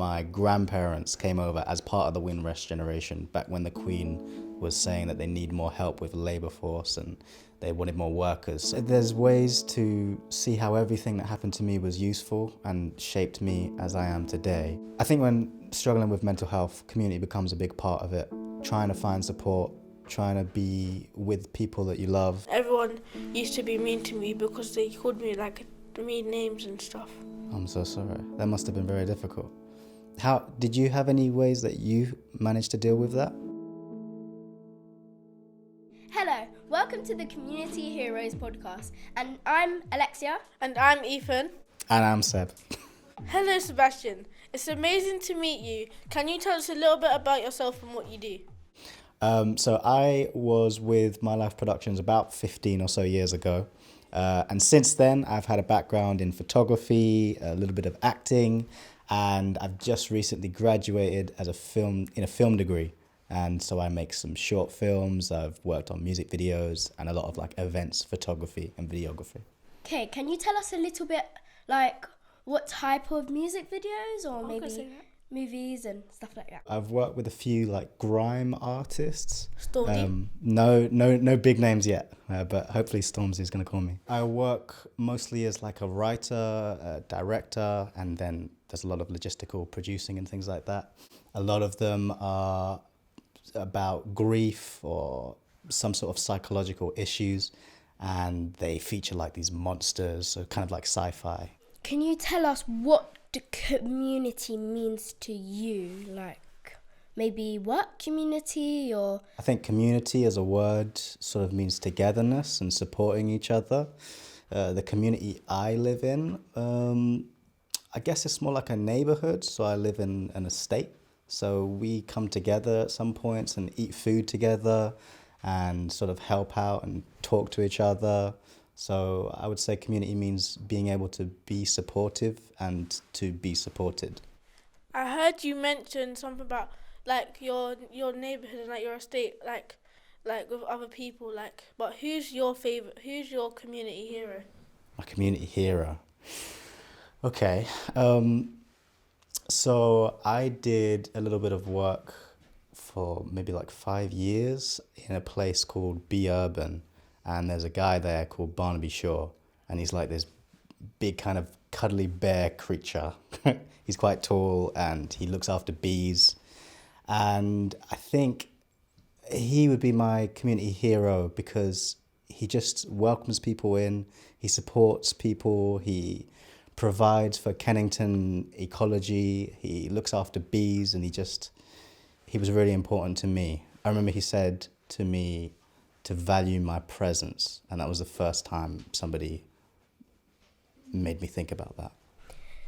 my grandparents came over as part of the Windrush generation, back when the Queen was saying that they need more help with the labour force and they wanted more workers. There's ways to see how everything that happened to me was useful and shaped me as I am today. I think when struggling with mental health, community becomes a big part of it. Trying to find support, trying to be with people that you love. Everyone used to be mean to me because they called me like mean names and stuff. I'm so sorry. That must have been very difficult. How did you have any ways that you managed to deal with that? Hello, welcome to the Community Heroes podcast, and I'm Alexia. And I'm Ethan. And I'm Seb. Hello Sebastian, it's amazing to meet you. Can you tell us a little bit about yourself and what you do? So I was with My Life Productions about 15 or so years ago. And since then, I've had a background in photography, a little bit of acting, and I've just recently graduated in a film degree. And so I make some short films, I've worked on music videos and a lot of like events, photography and videography. Okay, can you tell us a little bit like what type of music videos or maybe movies and stuff like that? I've worked with a few like grime artists. Stormzy? No big names yet, but hopefully Stormzy's going to call me. I work mostly as like a writer, a director, and then there's a lot of logistical producing and things like that. A lot of them are about grief or some sort of psychological issues, and they feature like these monsters, so kind of like sci-fi. Can you tell us what the community means to you? Like maybe work community or... I think community as a word sort of means togetherness and supporting each other. The community I live in, I guess it's more like a neighborhood. So I live in an estate. So we come together at some points and eat food together and sort of help out and talk to each other. So I would say community means being able to be supportive and to be supported. I heard you mention something about like your neighborhood and like your estate, like with other people, like. But who's your favorite? Who's your community hero? My community hero. Okay. So I did a little bit of work for maybe like 5 years in a place called Be Urban. And there's a guy there called Barnaby Shaw, and he's like this big kind of cuddly bear creature. He's quite tall and he looks after bees. And I think he would be my community hero because he just welcomes people in, he supports people, he provides for Kennington ecology, he looks after bees, and he was really important to me. I remember he said to me to value my presence, and that was the first time somebody made me think about that.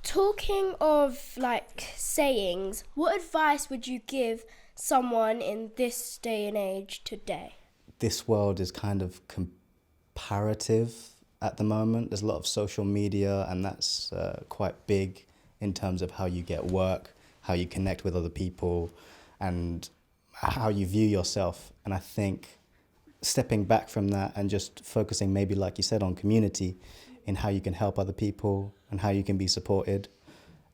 Talking of like sayings, what advice would you give someone in this day and age today? This world is kind of comparative at the moment. There's a lot of social media, and that's quite big in terms of how you get work, how you connect with other people, and how you view yourself. And I think stepping back from that and just focusing maybe, like you said, on community, in how you can help other people and how you can be supported,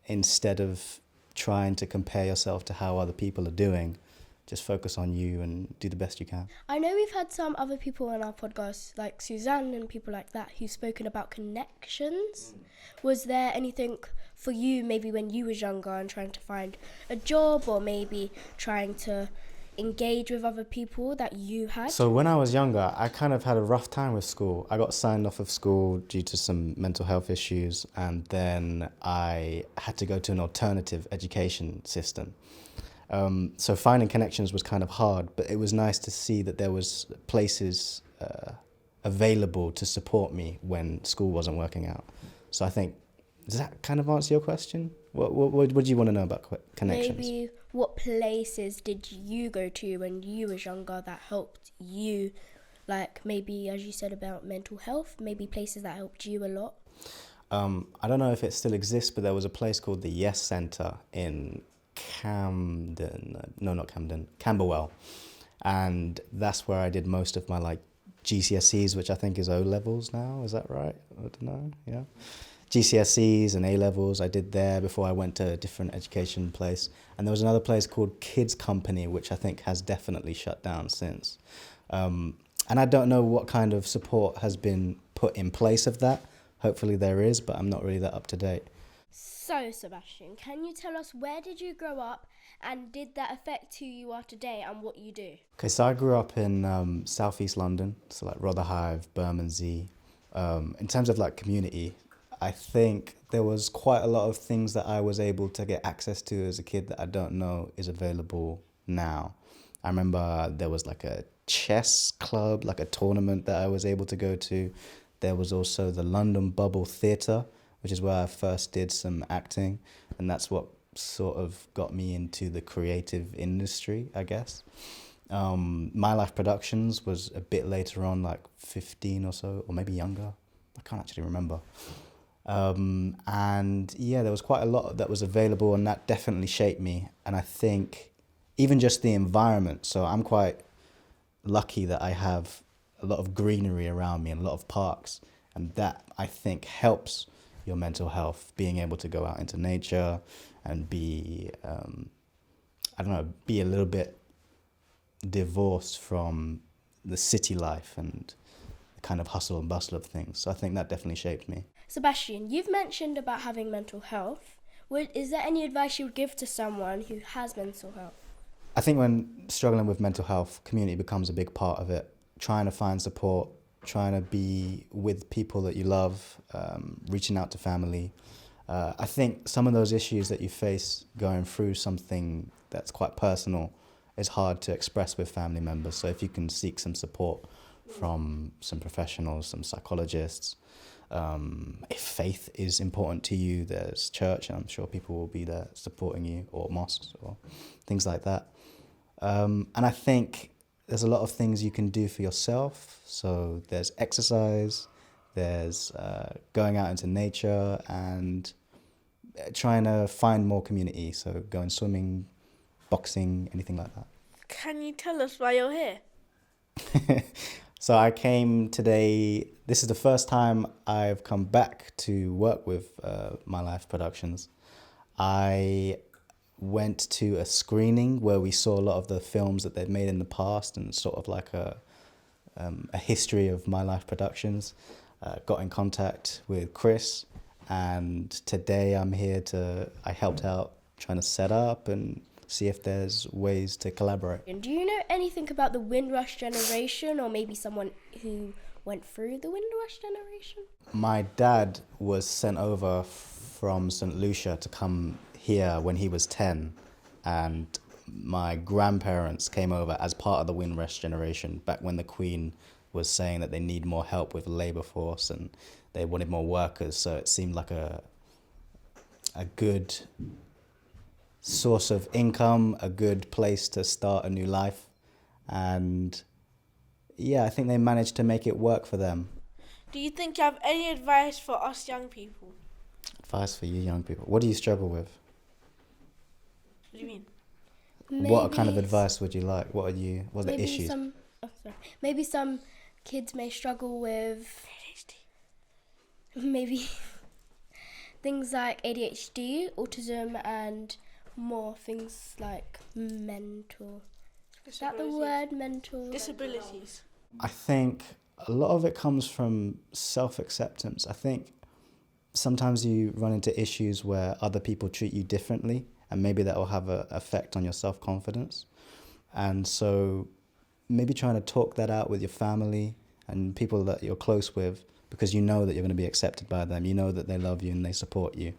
instead of trying to compare yourself to how other people are doing. Just focus on you and do the best you can. I know we've had some other people on our podcast, like Suzanne and people like that, who've spoken about connections. Was there anything for you, maybe when you was younger and trying to find a job, or maybe trying to engage with other people that you had? So when I was younger, I kind of had a rough time with school. I got signed off of school due to some mental health issues, and then I had to go to an alternative education system. So finding connections was kind of hard, but it was nice to see that there was places available to support me when school wasn't working out. So I think, does that kind of answer your question? What do you want to know about connections? Maybe what places did you go to when you was younger that helped you? Like maybe, as you said about mental health, maybe places that helped you a lot? I don't know if it still exists, but there was a place called the Yes Centre in Camberwell. And that's where I did most of my like GCSEs, which I think is O-levels now. Is that right? I don't know, yeah. GCSEs and A-levels I did there before I went to a different education place. And there was another place called Kids Company, which I think has definitely shut down since. And I don't know what kind of support has been put in place of that. Hopefully there is, but I'm not really that up to date. So, Sebastian, can you tell us where did you grow up and did that affect who you are today and what you do? Okay, so I grew up in southeast London, so like Rotherhithe, Bermondsey. In terms of like community, I think there was quite a lot of things that I was able to get access to as a kid that I don't know is available now. I remember there was like a chess club, like a tournament that I was able to go to. There was also the London Bubble Theatre, which is where I first did some acting, and that's what sort of got me into the creative industry, I guess. My Life Productions was a bit later on, like 15 or so, or maybe younger. I can't actually remember. And yeah, there was quite a lot that was available, and that definitely shaped me. And I think even just the environment. So I'm quite lucky that I have a lot of greenery around me and a lot of parks, and that I think helps your mental health, being able to go out into nature and be, I don't know, be a little bit divorced from the city life and the kind of hustle and bustle of things. So I think that definitely shaped me. Sebastian, you've mentioned about having mental health. Is there any advice you would give to someone who has mental health? I think when struggling with mental health, community becomes a big part of it. Trying to find support, trying to be with people that you love, reaching out to family. I think some of those issues that you face going through something that's quite personal is hard to express with family members. So if you can seek some support from some professionals, some psychologists, if faith is important to you, there's church, and I'm sure people will be there supporting you, or mosques or things like that. And I think there's a lot of things you can do for yourself. So there's exercise, there's going out into nature and trying to find more community. So going swimming, boxing, anything like that. Can you tell us why you're here? So I came today, this is the first time I've come back to work with My Life Productions. I went to a screening where we saw a lot of the films that they've made in the past and sort of like a history of My Life Productions. Got in contact with Chris, and today I'm here I helped out trying to set up and see if there's ways to collaborate. And do you know anything about the Windrush generation, or maybe someone who went through the Windrush generation? My dad was sent over from St. Lucia to come here when he was 10, and my grandparents came over as part of the Windrush generation back when the Queen was saying that they need more help with the labour force and they wanted more workers. So it seemed like a good source of income, a good place to start a new life. And yeah, I think they managed to make it work for them. Do you think you have any advice for us young people? Advice for you young people. What do you struggle with? What do you mean? What kind of advice would you like? What are the maybe issues? Maybe some kids may struggle with maybe things like ADHD, autism, and more things like mental. Is that the word, mental? Disabilities. I think a lot of it comes from self-acceptance. I think sometimes you run into issues where other people treat you differently, and maybe that will have an effect on your self-confidence. And so maybe trying to talk that out with your family and people that you're close with, because you know that you're going to be accepted by them. You know that they love you and they support you.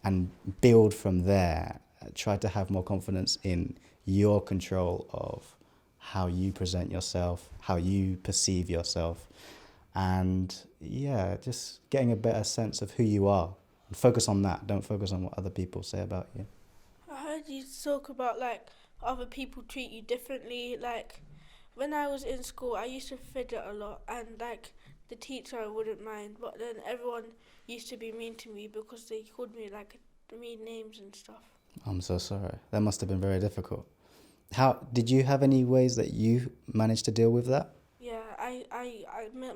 And build from there. Try to have more confidence in your control of how you present yourself, how you perceive yourself. And yeah, just getting a better sense of who you are. And focus on that. Don't focus on what other people say about you. I heard you talk about like other people treat you differently. Like when I was in school, I used to fidget a lot, and like the teacher I wouldn't mind, but then everyone used to be mean to me because they called me like mean names and stuff. I'm so sorry. That must have been very difficult. How did you have any ways that you managed to deal with that? Yeah,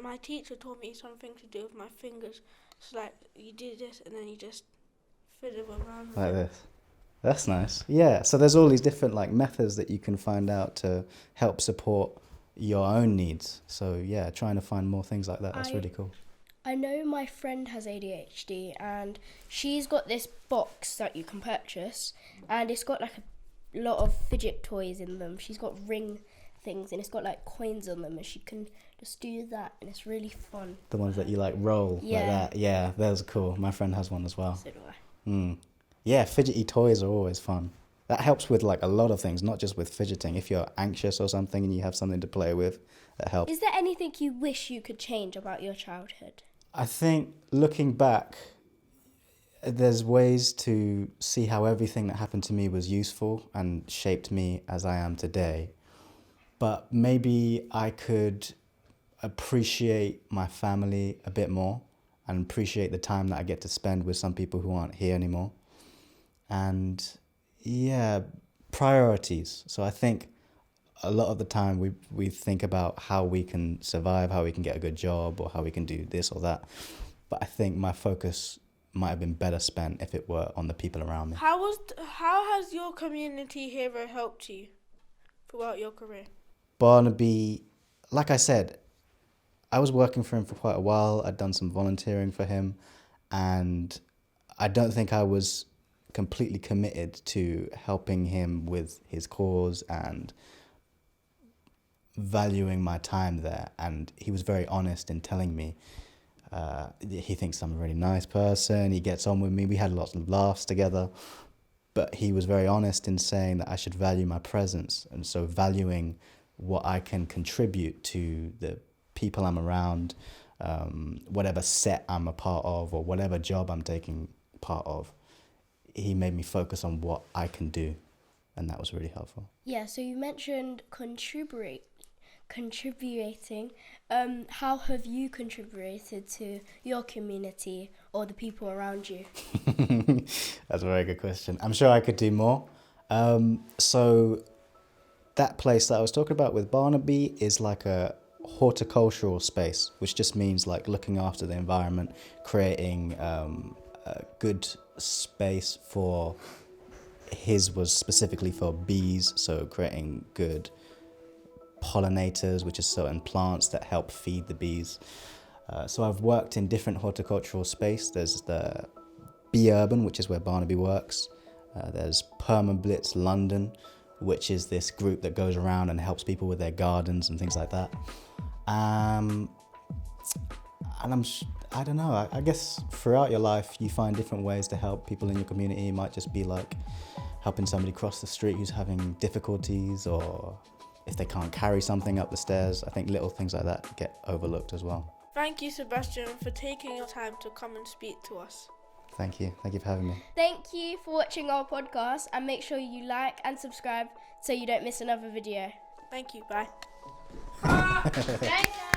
my teacher told me something to do with my fingers, So like you do this and then you just fiddle around with Like it. this. That's nice. Yeah. So there's all these different like methods that you can find out to help support your own needs. So yeah, trying to find more things like that. That's really cool. I know my friend has ADHD and she's got this box that you can purchase and it's got like a lot of fidget toys in them. She's got ring things and it's got like coins on them and she can just do that and it's really fun. The ones that you like roll like that. Yeah, those are cool. My friend has one as well. So do I. Yeah, fidgety toys are always fun. That helps with like a lot of things, not just with fidgeting. If you're anxious or something and you have something to play with, that helps. Is there anything you wish you could change about your childhood? I think looking back, there's ways to see how everything that happened to me was useful and shaped me as I am today. But maybe I could appreciate my family a bit more and appreciate the time that I get to spend with some people who aren't here anymore. And yeah, priorities. So I think a lot of the time we think about how we can survive, how we can get a good job, or how we can do this or that. But I think my focus might have been better spent if it were on the people around me. How has your community hero helped you throughout your career? Barnaby, like I said, I was working for him for quite a while. I'd done some volunteering for him, and I don't think I was completely committed to helping him with his cause and valuing my time there. And he was very honest in telling me he thinks I'm a really nice person. He gets on with me. We had lots of laughs together. But he was very honest in saying that I should value my presence. And so valuing what I can contribute to the people I'm around, whatever set I'm a part of or whatever job I'm taking part of, he made me focus on what I can do. And that was really helpful. Yeah, so you mentioned contributing. How have you contributed to your community or the people around you? That's a very good question. I'm sure I could do more. So that place that I was talking about with Barnaby is like a horticultural space, which just means like looking after the environment, creating a good space for, his was specifically for bees, so creating good pollinators, which is certain plants that help feed the bees. So I've worked in different horticultural space. There's the Bee Urban, which is where Barnaby works. There's Permablitz London, which is this group that goes around and helps people with their gardens and things like that. And I don't know, I guess throughout your life you find different ways to help people in your community. It might just be like helping somebody cross the street who's having difficulties, or if they can't carry something up the stairs. I think little things like that get overlooked as well. Thank you, Sebastian, for taking your time to come and speak to us. Thank you for having me. Thank you for watching our podcast and make sure you like and subscribe so you don't miss another video. Thank you, bye. Thank you.